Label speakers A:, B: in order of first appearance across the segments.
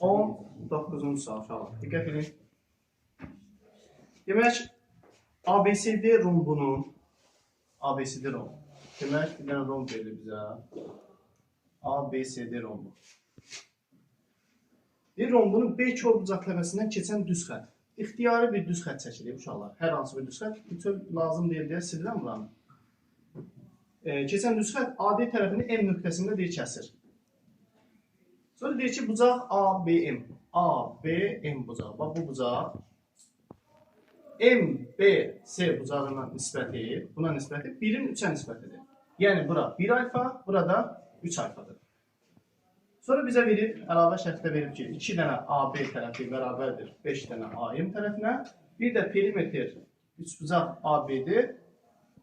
A: 19-cu sual uşaqlar. Diqqət edin. Demək, ABCD rombunun ABCD rombu. Demək, bir dənə romb verir bizə. ABCD rombu. Bir rombunun B çarpıcaqləməsindən keçən düz xətt. İxtiyari bir düz xətt çəkilir uşaqlar. Hər hansı bir düz xətt. Bütün lazım deyil deyə silirəm buranı. Keçən düz xətt AD tərəfini M nöqtəsində deyir kəsir. Sonra deyir ki, bucaq ABM. ABM bucağı. Bax bu bucaq. MBC bucağına nisbəti, buna nisbəti 1-in 3-ə nisbətidir. Yəni bura 1 alfa, burada 3 alfadır. Sonra bizə verib, əlavə şərtdə verib ki, 2 dənə AB tərəfi bərabərdir 5 dənə AM tərəfinə. Bir də perimetr 3 bucaq ABD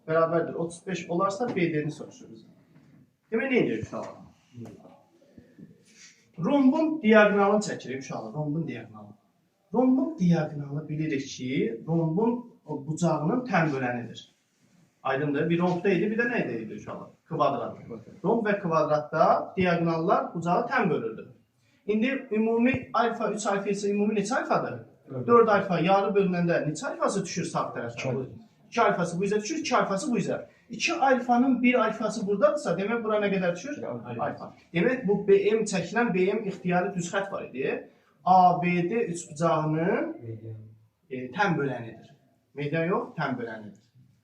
A: bərabərdir 35 olarsa BD-ni soruşur bizə. Demək, nə edirik uşaqlar? Rombun diaqonalını çəkirik uşaqlar, rombun diaqonalı. Rombun diaqonalı bilirik ki, rombun bucağının tən bölənidir. Aydındır, bir rombda idi, bir də nə idi uşaqlar? Kvadrat. Romb və kvadratda diaqonallar bucağı tən bölürdü. İndi ümumi alfa 3 alfa isə ümumi neçə alfadır? 4 alfa yarı bölünəndə neçə alfası düşür sağ tərəfə? 2 alfası bu üzə düşür, 2 alfası bu üzə. 2 alfanın 1 alfası buradadırsa, demək bura nə qədər düşür? Alfa. Demək bu BM çəkilən BM ixtiyari düz xətt var idi. ABD üçbucağının tən bölənidir. Meydan yox, tən bölənidir.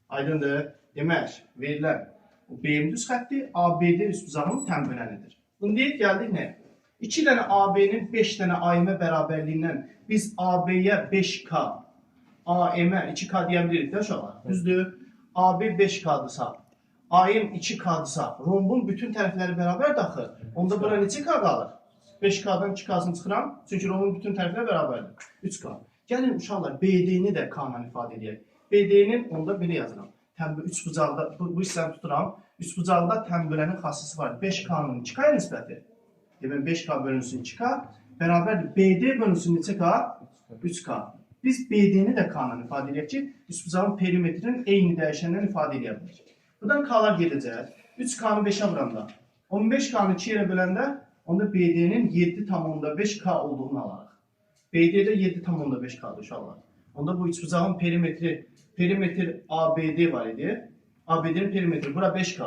A: Aydındır. Demək, verilən BM düz xətti ABD üçbucağının tən bölənidir. İndi gəldik nə? 2 dənə AB-nin 5 dənə AM-ə bərabərliyindən biz AB-yə 5K, AM-ə 2K deyə bilirik də uşaqlar. Düzdür. AB 5K-dırsa, AM 2K-dırsa, rombun bütün tərəfləri bərabər daxil. Onda bura neçə K qalır? 5K-dan 2K-sını çıxıram, çünki rombun bütün tərəfləri bərabərdir. 3K. Gəlin uşaqlar, BD-ni də K-la ifadə edək. BD-nin onda belə yazıram. Üç bucaqda, bu hissəni tuturam. Üç bucaqda tənbölənin xassisi var. 5K-nın 2K-ya nisbəti. Demək, 5K bölünsün 2K bərabərdir. BD bölünsün neçə K? 3K. Biz BD-ni də K-la ifadə edək ki, üç bucağın perimetrinin eyni dəyişəndən ifadə edə bilir. Buradan K-lar gedəcək. 3K-nı 5-ə vuranda, 15K-nı 2 yerə böləndə, onda BD-nin 7,5K olduğunu alarıq. BD-də 7,5K-dır uşaqlar. Onda bu üçbucağın perimetr ABD var idi. ABD-nin perimetri bura 5K,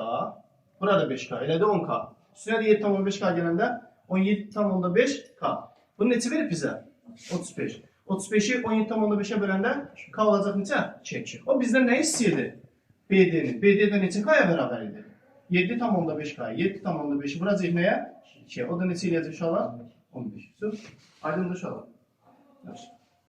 A: burada 5K, elə də 10K. Üstünə də 7,5K gələndə 17,5K. Bunu neçə verib bizə? 35. 35-i 17,5-ə böləndə K olacaq neçə? 2. O bizdən nə istəyirdi? BD-ni. BD-də neçə K-ya bərabər idi? 7,5K. 7,5-i vuracaq nəyə? 2. O da neçə eləyəcək uşaqlar? 15. Aydındır uşaqlar.